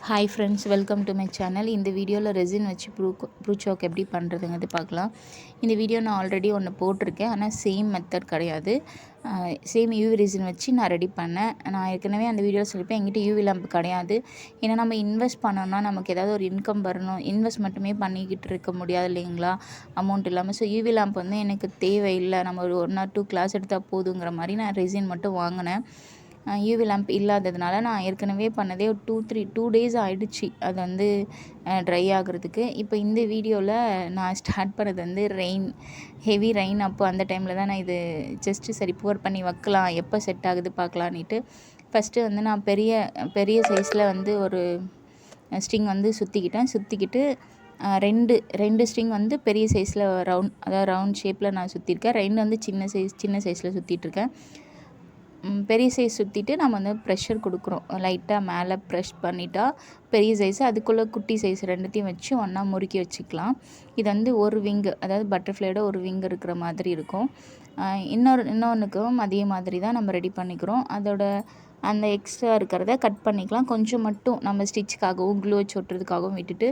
Hi friends, welcome to my channel. இந்த வீடியோவில் resin வச்சு ப்ரூ சாக் எப்படி பண்ணுறதுங்கிறது பார்க்கலாம். இந்த வீடியோ நான் ஆல்ரெடி ஒன்று போட்டிருக்கேன், ஆனால் சேம் மெத்தட் கிடையாது. சேம் யூவி ரெசின் வச்சு நான் ரெடி பண்ணேன். நான் ஏற்கனவே அந்த வீடியோவில் சொல்லியிருப்பேன், என்கிட்ட யூவி லேம்ப் கிடையாது. ஏன்னா நம்ம இன்வெஸ்ட் பண்ணோம்னா நமக்கு ஏதாவது ஒரு இன்கம் வரணும். இன்வெஸ்ட் மட்டுமே பண்ணிக்கிட்டு இருக்க முடியாது இல்லைங்களா, அமௌண்ட் இல்லாமல். ஸோ யூவி லேம்ப் வந்து எனக்கு தேவையில்லை, நம்ம ஒரு 1 or 2 கிளாஸ் எடுத்தால் போதுங்கிற மாதிரி நான் ரெசின் மட்டும் வாங்கினேன். யூவி லேம்ப் இல்லாததுனால நான் ஏற்கனவே பண்ணதே ஒரு 2 டேஸ் ஆகிடுச்சு அது வந்து ட்ரை ஆகிறதுக்கு. இப்போ இந்த வீடியோவில் நான் ஸ்டார்ட் பண்ணது வந்து ஹெவி ரெயின். அப்போ அந்த டைமில் தான் நான் இது ஜஸ்ட்டு சரி போர் பண்ணி வைக்கலாம், எப்போ செட் ஆகுது பார்க்கலான்ட்டு. ஃபஸ்ட்டு வந்து நான் பெரிய சைஸில் வந்து ஒரு ஸ்ட்ரிங் வந்து சுற்றிக்கிட்டு ரெண்டு ஸ்ட்ரிங் வந்து பெரிய சைஸில் ரவுண்ட் ஷேப்பில் நான் சுற்றிருக்கேன். 2 வந்து சின்ன சைஸில் சுற்றிட்டுருக்கேன். பெரிய சைஸ் சுற்றிட்டு நம்ம வந்து ப்ரெஷர் கொடுக்குறோம். லைட்டாக மேலே ப்ரெஷ் பண்ணிட்டா பெரிய சைஸு, அதுக்குள்ளே குட்டி சைஸ் ரெண்டுத்தையும் வச்சு ஒன்றா முறுக்கி வச்சுக்கலாம். இது வந்து ஒரு விங்கு, அதாவது பட்டர்ஃப்ளையோட ஒரு விங் இருக்கிற மாதிரி இருக்கும். இன்னொன்றுக்கும் அதே மாதிரி தான் நம்ம ரெடி பண்ணிக்கிறோம். அதோட அந்த எக்ஸ்ட்ரா இருக்கிறத கட் பண்ணிக்கலாம். கொஞ்சம் மட்டும் நம்ம ஸ்டிச்சுக்காகவும் க்ளூ வச்சு ஒட்டுறதுக்காகவும் விட்டுட்டு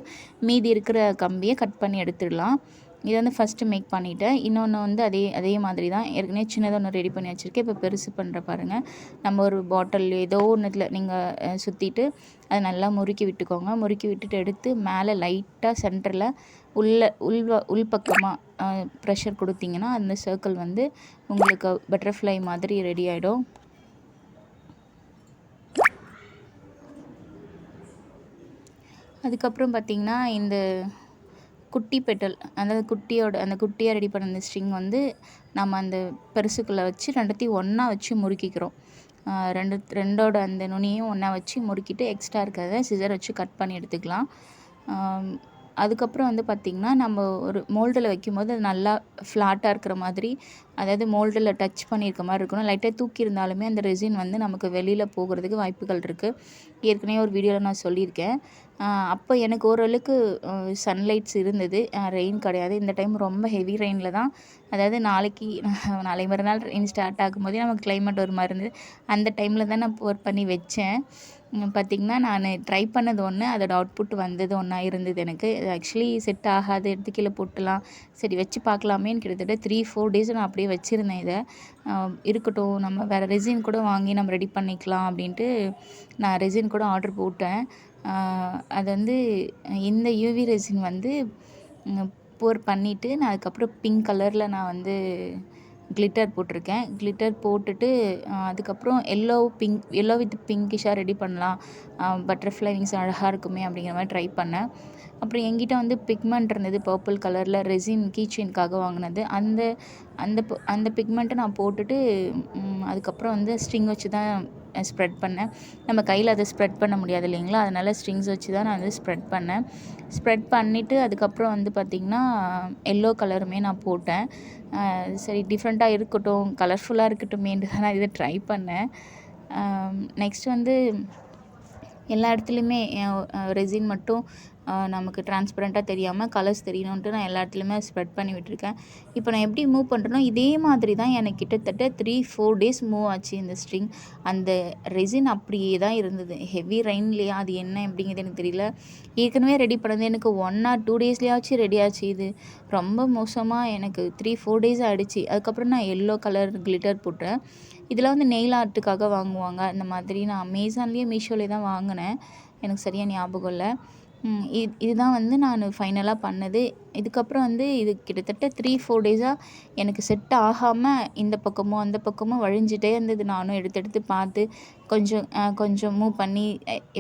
மீதி இருக்கிற கம்பியை கட் பண்ணி எடுத்துடலாம். இதை வந்து ஃபஸ்ட்டு மேக் பண்ணிவிட்டேன். இன்னொன்று வந்து அதே மாதிரி தான் ஏற்கனவே சின்னதாக ஒன்று ரெடி பண்ணி வச்சுருக்கேன். இப்போ பெருசு பண்ணுற பாருங்கள். நம்ம ஒரு பாட்டில் ஏதோ ஒன்றுத்தில் நீங்கள் சுற்றிட்டு அதை நல்லா முறுக்கி விட்டுக்கோங்க. முறுக்கி விட்டுட்டு எடுத்து மேலே லைட்டாக சென்டரில் உள்பக்கமாக ப்ரெஷர் கொடுத்தீங்கன்னா அந்த சர்க்கிள் வந்து உங்களுக்கு பட்டர்ஃப்ளை மாதிரி ரெடி ஆகிடும். அதுக்கப்புறம் பார்த்திங்கன்னா இந்த குட்டி பெட்டல், அதாவது குட்டியாக ரெடி பண்ண அந்த ஸ்ட்ரிங் வந்து நம்ம அந்த பெருசுக்குள்ளே வச்சு ரெண்டுத்தையும் ஒன்றா வச்சு முறுக்கிக்கிறோம். ரெண்டோட அந்த நுனியையும் ஒன்றா வச்சு முறுக்கிட்டு எக்ஸ்ட்ரா இருக்கிறத சிசர் வச்சு கட் பண்ணி எடுத்துக்கலாம். அதுக்கப்புறம் வந்து பார்த்திங்கன்னா நம்ம ஒரு மோல்டில் வைக்கும்போது அது நல்லா ஃப்ளாட்டாக இருக்கிற மாதிரி, அதாவது மோல்டில் டச் பண்ணியிருக்க மாதிரி இருக்கணும். லைட்டாக தூக்கி இருந்தாலுமே அந்த ரெசின் வந்து நமக்கு வெளியில் போகிறதுக்கு வாய்ப்புகள் இருக்குது. ஏற்கனவே ஒரு வீடியோவில் நான் சொல்லியிருக்கேன். அப்போ எனக்கு ஓரளவுக்கு சன்லைட்ஸ் இருந்தது, ரெயின் கிடையாது. இந்த டைம் ரொம்ப ஹெவி ரெயினில் தான், அதாவது நாளை மறுநாள் ரெயின் ஸ்டார்ட் ஆகும்போதே நமக்கு கிளைமேட் ஒரு மாதிரி இருந்தது. அந்த டைமில் தான் நான் போர் பண்ணி வச்சேன். பார்த்திங்கன்னா நான் ட்ரை பண்ணது ஒன்று, அதோட அவுட்புட் வந்தது ஒன்றா இருந்தது. எனக்கு ஆக்சுவலி செட் ஆகாது, எடுத்து கீழே போட்டுலாம், சரி வச்சு பார்க்கலாமேன்னு கிட்டத்தட்ட 3-4 டேஸ் நான் அப்படியே வச்சுருந்தேன். இதை இருக்கட்டும், நம்ம வேறு ரெசின் கூட வாங்கி நம்ம ரெடி பண்ணிக்கலாம் அப்படின்ட்டு நான் ரெசின் கூட ஆர்டர் போட்டேன். அது வந்து இந்த யூவி ரெசின் வந்து போர் பண்ணிவிட்டு நான் அதுக்கப்புறம் பிங்க் கலரில் நான் வந்து கிளிட்டர் போட்டிருக்கேன். கிளிட்டர் போட்டுட்டு அதுக்கப்புறம் எல்லோ வித் பிங்கிஷாக ரெடி பண்ணலாம், பட்டர்ஃப்ளை விங்ஸ் அழகாக இருக்குமே அப்படிங்கிற மாதிரி ட்ரை பண்ணேன். அப்புறம் என்கிட்ட வந்து பிக்மெண்ட் இருந்தது, பர்பிள் கலரில் ரெசின் கீச்செயின்காக வாங்கினது. அந்த பிக்மெண்ட்டை நான் போட்டுட்டு அதுக்கப்புறம் வந்து ஸ்ட்ரிங் வச்சு தான் ஸ்ப்ரெட் பண்ணேன். நம்ம கையில் அதை ஸ்ப்ரெட் பண்ண முடியாது இல்லைங்களா, அதனால் ஸ்ட்ரிங்ஸ் வச்சு தான் நான் வந்து ஸ்ப்ரெட் பண்ணிவிட்டு அதுக்கப்புறம் வந்து பார்த்திங்கன்னா எல்லோ கலருமே நான் போட்டேன். சரி டிஃப்ரெண்ட்டாக இருக்கட்டும், கலர்ஃபுல்லாக இருக்கட்டுமேன்ட்டு தான் நான் இதை ட்ரை பண்ணேன். நெக்ஸ்ட் வந்து எல்லா இடத்துலையுமே ரெசின் மட்டும் நமக்கு டிரான்ஸ்பரண்ட்டாக தெரியாமல் கலர்ஸ் தெரியணுன்ட்டு நான் எல்லா இடத்துலையுமே ஸ்ப்ரெட் பண்ணி விட்டுருக்கேன். இப்போ நான் எப்படி மூவ் பண்ணுறேனோ இதே மாதிரி தான் எனக்கு கிட்டத்தட்ட 3-4 டேஸ் மூவ் ஆச்சு இந்த ஸ்ட்ரிங். அந்த ரெசின் அப்படியே தான் இருந்தது. ஹெவி ரெயின்லையா அது என்ன அப்படிங்கிறது எனக்கு தெரியல. ஏற்கனவே ரெடி பண்ணது எனக்கு 1 or 2 டேஸ்லேயாச்சும் ரெடி ஆச்சு. இது ரொம்ப மோசமாக எனக்கு 3-4 டேஸ் ஆகிடுச்சு. அதுக்கப்புறம் நான் எல்லோ கலர் கிளிட்டர் போட்டேன். இதெல்லாம் வந்து நெயில் ஆர்ட்டுக்காக வாங்குவாங்க. அந்த மாதிரி நான் அமேசான்லேயே மீஷோலேயே தான் வாங்கினேன், எனக்கு சரியாக ஞாபகம் இல்லை. இதுதான் வந்து நான் ஃபைனலாக பண்ணது. இதுக்கப்புறம் வந்து இது கிட்டத்தட்ட 3-4 டேஸாக எனக்கு செட் ஆகாமல் இந்த பக்கமோ அந்த பக்கமோ வழிஞ்சிட்டே இருந்தது. நானும் எடுத்து பார்த்து கொஞ்சம் மூவ் பண்ணி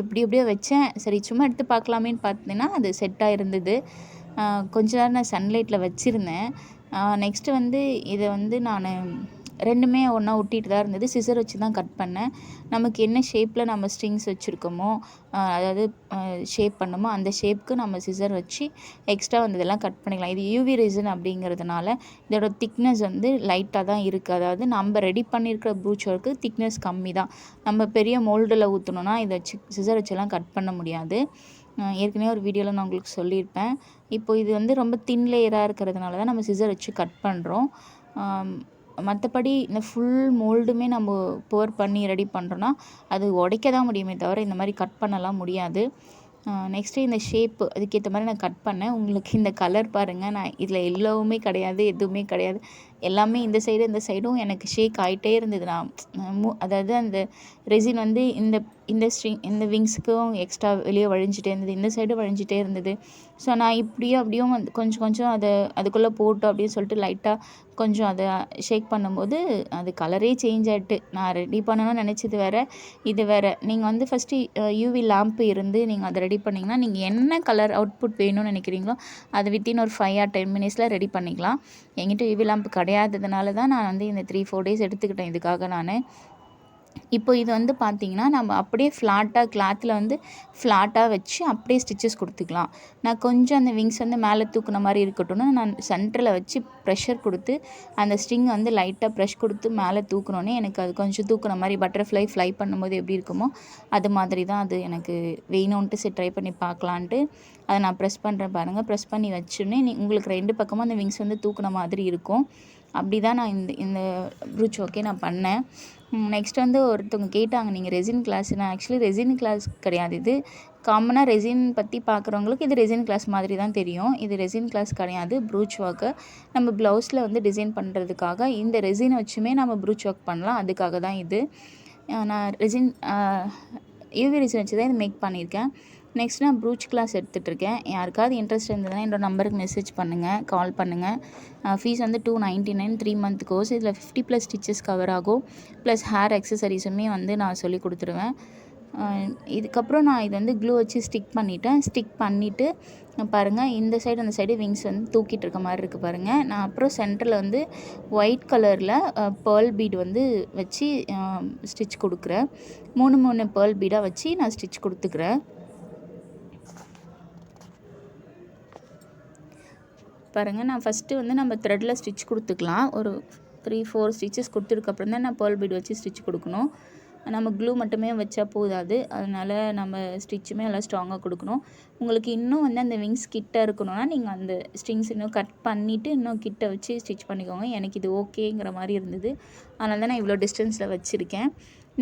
எப்படியோ வச்சேன். சரி சும்மா எடுத்து பார்க்கலாமேன்னு பார்த்தீங்கன்னா அது செட்டாக இருந்தது. கொஞ்ச நேரம் நான் சன்லைட்டில் வச்சுருந்தேன். நெக்ஸ்ட்டு வந்து இதை வந்து நான் ரெண்டுமே ஒன்றா ஒட்டிகிட்டு தான் இருந்தது. சிசர் வச்சு தான் கட் பண்ணேன். நமக்கு என்ன ஷேப்பில் நம்ம ஸ்ட்ரிங்ஸ் வச்சுருக்கோமோ, அதாவது ஷேப் பண்ணமோ அந்த ஷேப்புக்கு நம்ம சிசர் வச்சு எக்ஸ்ட்ரா வந்ததெல்லாம் கட் பண்ணிக்கலாம். இது யூவி ரெசின் அப்படிங்கிறதுனால இதோட திக்னஸ் வந்து லைட்டாக தான் இருக்குது. அதாவது நம்ம ரெடி பண்ணியிருக்கிற ப்ரூச் ஒர்க்கு திக்னஸ் கம்மி தான். நம்ம பெரிய மோல்டில் ஊற்றணுன்னா இதை வச்சு சிசர் வச்செல்லாம் கட் பண்ண முடியாது. ஏற்கனவே ஒரு வீடியோவில் நான் உங்களுக்கு சொல்லியிருப்பேன். இப்போது இது வந்து ரொம்ப தின் லேயராக இருக்கிறதுனால தான் நம்ம சிசர் வச்சு கட் பண்ணுறோம். மற்றபடி இந்த ஃபுல் மோல்டுமே நம்ம போர் பண்ணி ரெடி பண்ணுறோன்னா அது உடைக்க தான் முடியுமே தவிர இந்த மாதிரி கட் பண்ணலாம் முடியாது. நெக்ஸ்ட்டு இந்த ஷேப்பு அதுக்கேற்ற மாதிரி நான் கட் பண்ணேன். உங்களுக்கு இந்த கலர் பாருங்கள், நான் இதில் எல்லோவுமே கிடையாது, எதுவுமே கிடையாது. எல்லாமே இந்த சைடு இந்த சைடும் எனக்கு ஷேக் ஆகிட்டே இருந்தது. நான் அதாவது அந்த ரெசின் வந்து இந்த இந்த இந்த விங்ஸுக்கும் எக்ஸ்ட்ரா வெளியே வழிஞ்சிட்டே இருந்தது, இந்த சைடு வழிஞ்சிட்டே இருந்தது. ஸோ நான் இப்படியும் அப்படியும் வந்து கொஞ்சம் கொஞ்சம் அதை அதுக்குள்ளே போட்டோம் அப்படின்னு சொல்லிட்டு லைட்டாக கொஞ்சம் அதை ஷேக் பண்ணும்போது அது கலரே சேஞ்ச் ஆகிட்டு. நான் ரெடி பண்ணணும்னு நினச்சது வேறு, இது வேறு. நீங்கள் வந்து ஃபஸ்ட்டு யூவி லேம்ப் இருந்து நீங்கள் அதை ரெடி பண்ணிங்கன்னா, நீங்கள் என்ன கலர் அவுட்புட் வேணும்னு நினைக்கிறீங்களோ அது வித்தின் ஒரு 5 ஆர் 10 மினிட்ஸில் ரெடி பண்ணிக்கலாம். என்கிட்ட யூவி லேம்ப் கிடையாததுனால தான் நான் வந்து இந்த 3-4 டேஸ் எடுத்துக்கிட்டேன் இதுக்காக நான். இப்போ இது வந்து பார்த்திங்கன்னா நம்ம அப்படியே ஃப்ளாட்டாக கிளாத்தில் வந்து ஃப்ளாட்டாக வச்சு அப்படியே ஸ்டிச்சஸ் கொடுத்துக்கலாம். நான் கொஞ்சம் அந்த விங்ஸ் வந்து மேலே தூக்குன மாதிரி இருக்கட்டும்னு நான் சென்டரில் வச்சு ப்ரெஷர் கொடுத்து அந்த ஸ்ட்ரிங் வந்து லைட்டாக ப்ரெஷ் கொடுத்து மேலே தூக்குனோன்னே எனக்கு அது கொஞ்சம் தூக்குன மாதிரி பட்டர்ஃப்ளை ஃப்ளை பண்ணும்போது எப்படி இருக்குமோ அது மாதிரி தான் அது எனக்கு வேணும்ன்ட்டு சரி ட்ரை பண்ணி பார்க்கலான்ட்டு அதை நான் ப்ரெஸ் பண்ணுறேன் பாருங்கள். ப்ரெஸ் பண்ணி வச்சுன்னே உங்களுக்கு 2 பக்கமும் அந்த விங்ஸ் வந்து தூக்குன மாதிரி இருக்கும். அப்படி தான் நான் இந்த ப்ரூச் ஓகே நான் பண்ணேன். நெக்ஸ்ட் வந்து ஒருத்தவங்க கேட்டாங்க, நீங்கள் ரெசின் கிளாஸ். நான் ஆக்சுவலி ரெசின் கிளாஸ் கிடையாது, இது காமனாக ரெசின் பற்றி பார்க்குறவங்களுக்கு இது ரெசின் கிளாஸ் மாதிரி தான் தெரியும். இது ரெசின் கிளாஸ் கிடையாது, ப்ரூச் ஒர்க்கு. நம்ம ப்ளவுஸில் வந்து டிசைன் பண்ணுறதுக்காக இந்த ரெசினை வச்சுமே நம்ம ப்ரூச் ஒர்க் பண்ணலாம், அதுக்காக தான் இது. நான் ரெசின் யூவி ரெசின் வச்சு தான் இது மேக் பண்ணியிருக்கேன். நெக்ஸ்ட் நான் ப்ரூச் கிளாஸ் எடுத்துகிட்ருக்கேன். யாருக்காவது இன்ட்ரெஸ்ட் இருந்ததுன்னா என்னோட நம்பருக்கு மெசேஜ் பண்ணுங்கள், கால் பண்ணுங்கள். ஃபீஸ் வந்து 299 3 மந்த் கோர்ஸ். இதில் 50+ ஸ்டிச்சஸ் கவர் ஆகும். ப்ளஸ் ஹேர் அக்சசரிஸுமே வந்து நான் சொல்லி கொடுத்துருவேன். இதுக்கப்புறம் நான் இது வந்து க்ளூ வச்சு ஸ்டிக் பண்ணிவிட்டேன். ஸ்டிக் பண்ணிவிட்டு பாருங்கள், இந்த சைடு அந்த சைடு விங்ஸ் வந்து தூக்கிட்டு இருக்க மாதிரி இருக்குது பாருங்கள். நான் அப்புறம் சென்டரில் வந்து ஒயிட் கலரில் பேர்ல் பீட் வந்து வச்சு ஸ்டிச் கொடுக்குறேன். 3 பேர்ல் பீடாக வச்சு நான் ஸ்டிச் கொடுத்துக்கிறேன். பாருங்கள், நான் ஃபஸ்ட்டு வந்து நம்ம த்ரெட்டில் ஸ்டிச் கொடுத்துக்கலாம். ஒரு 3-4 ஸ்டிச்சஸ் கொடுத்ததுக்கப்புறம் தான் நான் பேர்ல் பீட் வச்சு ஸ்டிச் கொடுக்கணும். நம்ம க்ளூ மட்டுமே வச்சா போதாது, அதனால் நம்ம ஸ்டிச்சுமே எல்லாம் ஸ்ட்ராங்காக கொடுக்கணும். உங்களுக்கு இன்னும் வந்து அந்த விங்ஸ் கிட்ட இருக்கணும்னா நீங்கள் அந்த ஸ்ட்ரிங்ஸ் இன்னும் கட் பண்ணிவிட்டு இன்னும் கிட்ட வச்சு ஸ்டிச் பண்ணிக்கோங்க. எனக்கு இது ஓகேங்கிற மாதிரி இருந்தது, அதனால தான் நான் இவ்வளோ டிஸ்டன்ஸில் வச்சுருக்கேன்.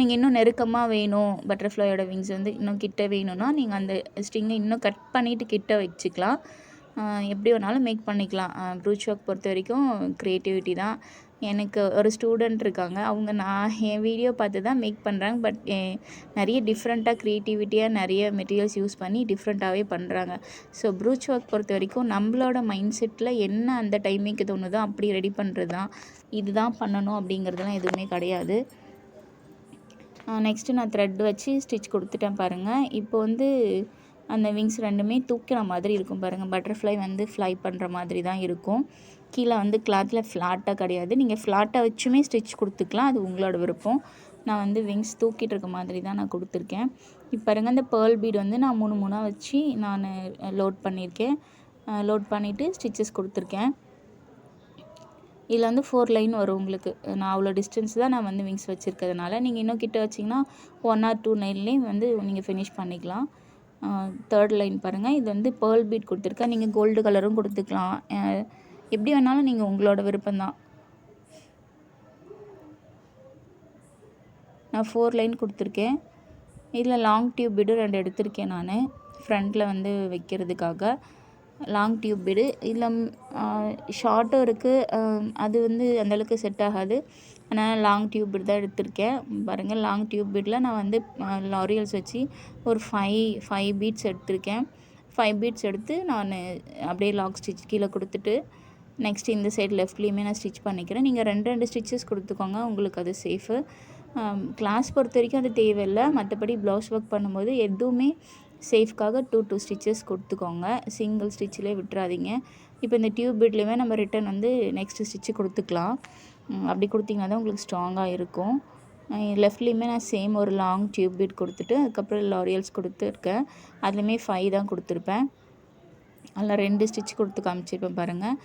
நீங்கள் இன்னும் நெருக்கமாக வேணும், பட்டர்ஃப்ளையோட விங்ஸ் வந்து இன்னும் கிட்ட வேணும்னா நீங்கள் அந்த ஸ்ட்ரிங்கை இன்னும் கட் பண்ணிவிட்டு கிட்ட வச்சுக்கலாம். எப்படி வேணாலும் மேக் பண்ணிக்கலாம். ப்ரூச் ஒர்க் பொறுத்த வரைக்கும் க்ரியேட்டிவிட்டி தான். எனக்கு ஒரு ஸ்டூடெண்ட் இருக்காங்க, அவங்க நான் என் வீடியோ பார்த்து தான் மேக் பண்ணுறாங்க. பட் நிறைய டிஃப்ரெண்ட்டாக க்ரியேட்டிவிட்டியாக நிறைய மெட்டீரியல்ஸ் யூஸ் பண்ணி டிஃப்ரெண்ட்டாகவே பண்ணுறாங்க. ஸோ ப்ரூச் ஒர்க் பொறுத்த வரைக்கும் நம்மளோட மைண்ட் செட்டில் என்ன அந்த டைமிங்க்கு தோணுதோ அப்படி ரெடி பண்ணுறது தான். இதுதான் பண்ணணும் அப்படிங்கிறதுலாம் எதுவுமே கிடையாது. நெக்ஸ்ட்டு நான் த்ரெட் வச்சு ஸ்டிச் கொடுத்துட்டேன் பாருங்கள். இப்போ வந்து அந்த விங்ஸ் ரெண்டுமே தூக்கிற மாதிரி இருக்கும் பாருங்கள். பட்டர்ஃப்ளை வந்து ஃப்ளை பண்ணுற மாதிரி தான் இருக்கும். கீழே வந்து கிளாத்தில் ஃப்ளாட்டாக கிடையாது, நீங்கள் ஃப்ளாட்டாக வச்சுமே ஸ்டிச் கொடுத்துக்கலாம், அது உங்களோட விருப்பம். நான் வந்து விங்ஸ் தூக்கிட்டு இருக்க மாதிரி தான் நான் கொடுத்துருக்கேன். இப்போ பாருங்கள், அந்த பேர்ல் பீட் வந்து நான் 3 வச்சு நான் லோட் பண்ணியிருக்கேன். லோட் பண்ணிவிட்டு ஸ்டிச்சஸ் கொடுத்துருக்கேன். இதில் வந்து 4 லைன் வரும் உங்களுக்கு. நான் அவ்வளோ டிஸ்டன்ஸ் தான் நான் வந்து விங்ஸ் வச்சுருக்கிறதுனால, நீங்கள் இன்னும் கிட்ட வச்சிங்கன்னா 1 ஆர் 2 லைன்லேயே வந்து நீங்கள் ஃபினிஷ் பண்ணிக்கலாம். 3rd லைன் பாருங்கள், இது வந்து பேர்ல் பீட் கொடுத்துருக்கேன். நீங்கள் கோல்டு கலரும் கொடுத்துக்கலாம், எப்படி வேணாலும் நீங்கள் உங்களோட விருப்பம்தான். நான் 4 லைன் கொடுத்துருக்கேன். இதில் லாங் டியூப் பீடு 2 எடுத்திருக்கேன் நான், ஃப்ரண்ட்டில் வந்து வைக்கிறதுக்காக. லாங் டியூப் பீடு இதில் ஷார்ட்டும் இருக்குது, அது வந்து அந்தளவுக்கு செட் ஆகாது, அதனால் லாங் டியூப் பீட் தான் எடுத்திருக்கேன். பாருங்கள், லாங் டியூப் பீடில் நான் வந்து லாரியல்ஸ் வச்சு ஒரு 5 பீட்ஸ் எடுத்திருக்கேன். 5 பீட்ஸ் எடுத்து நான் அப்படியே லாக் ஸ்டிச் கீழே கொடுத்துட்டு நெக்ஸ்ட் இந்த சைடு லெஃப்ட்லேயுமே நான் ஸ்டிச் பண்ணிக்கிறேன். நீங்கள் 2 ஸ்டிச்சஸ் கொடுத்துக்கோங்க, உங்களுக்கு அது சேஃபு. கிளாஸ் பொறுத்த வரைக்கும் அது தேவையில்லை, மற்றபடி ப்ளவுஸ் ஒர்க் பண்ணும்போது எதுவுமே சேஃப்காக 2 ஸ்டிச்சஸ் கொடுத்துக்கோங்க, சிங்கிள் ஸ்டிச்சிலே விட்டுறாதீங்க. இப்போ இந்த டியூப் பீட்லேயுமே நம்ம ரிட்டன் வந்து நெக்ஸ்ட்டு ஸ்டிச்சு கொடுத்துக்கலாம். அப்படி கொடுத்திங்கன்னா தான் உங்களுக்கு ஸ்ட்ராங்காக இருக்கும். லெஃப்ட்லேயுமே நான் சேம் ஒரு லாங் டியூப் பீட் கொடுத்துட்டு அதுக்கப்புறம் லாரியல்ஸ் கொடுத்துருக்கேன். அதுலேயுமே 5 தான் கொடுத்துருப்பேன். அதில் 2 ஸ்டிச் கொடுத்து காமிச்சிருப்பேன் பாருங்கள்.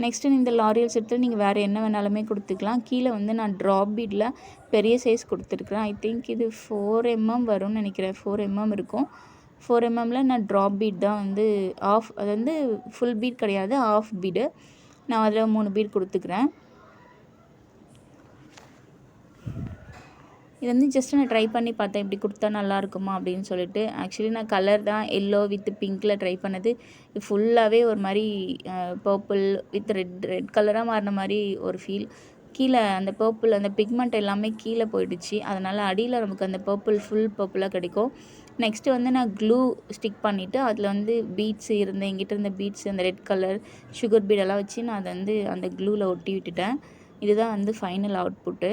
நெக்ஸ்ட்டு இந்த லாரியல்ஸ் எடுத்து நீங்கள் வேறு என்ன வேணாலுமே கொடுத்துக்கலாம். கீழே வந்து நான் ட்ராப் பீடில் பெரிய சைஸ் கொடுத்துருக்குறேன். ஐ திங்க் இது 4 mm வரும்னு நினைக்கிறேன், 4 mm இருக்கும். 4 mmல நான் ட்ராப் பீட் தான் வந்து அது வந்து ஃபுல் பீட் கிடையாது, ஆஃப் பீடு. நான் அதில் 3 பீட் கொடுத்துக்கிறேன். இது வந்து ஜஸ்ட் நான் ட்ரை பண்ணி பார்த்தேன் இப்படி கொடுத்தா நல்லா இருக்குமா அப்படின்னு சொல்லிட்டு. ஆக்சுவலி நான் கலர் தான் எல்லோ வித் பிங்க்கில் ட்ரை பண்ணது. ஃபுல்லாகவே ஒரு மாதிரி பர்பிள் வித் ரெட் கலராக மாறின மாதிரி ஒரு ஃபீல். கீழே அந்த பர்பிள் அந்த பிக்மெண்ட் எல்லாமே கீழே போயிடுச்சு. அதனால் அடியில் நமக்கு அந்த பர்பிள் ஃபுல் பர்பிளாக கிடைக்கும். நெக்ஸ்ட்டு வந்து நான் க்ளூ ஸ்டிக் பண்ணிவிட்டு அதில் வந்து பீட்ஸ் எங்கிட்ட இருந்த பீட்ஸ் அந்த ரெட் கலர் சுகர் பீடெல்லாம் வச்சு நான் அதை வந்து அந்த க்ளூவில் ஒட்டி விட்டுட்டேன். இதுதான் வந்து ஃபைனல் அவுட்புட்டு.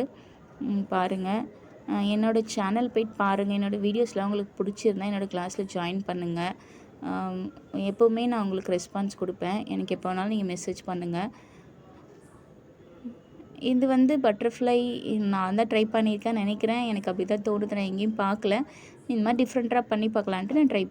பாருங்கள். என்னோடய சேனல் போய்ட்டு பாருங்கள். என்னோடய வீடியோஸ்லாம் உங்களுக்கு பிடிச்சிருந்தா என்னோடய கிளாஸில் ஜாயின் பண்ணுங்கள். எப்போவுமே நான் உங்களுக்கு ரெஸ்பான்ஸ் கொடுப்பேன். எனக்கு எப்போ வேணாலும் நீங்கள் மெசேஜ் பண்ணுங்கள். இது வந்து பட்டர்ஃப்ளை நான் தான் ட்ரை பண்ணியிருக்கேன்னு நினைக்கிறேன். எனக்கு அப்படி தான் தோணுது. நான் எங்கேயும் பார்க்கல. இந்த மாதிரி டிஃப்ரெண்ட்டாக பண்ணி பார்க்கலான்ட்டு நான் ட்ரை பண்ணேன்.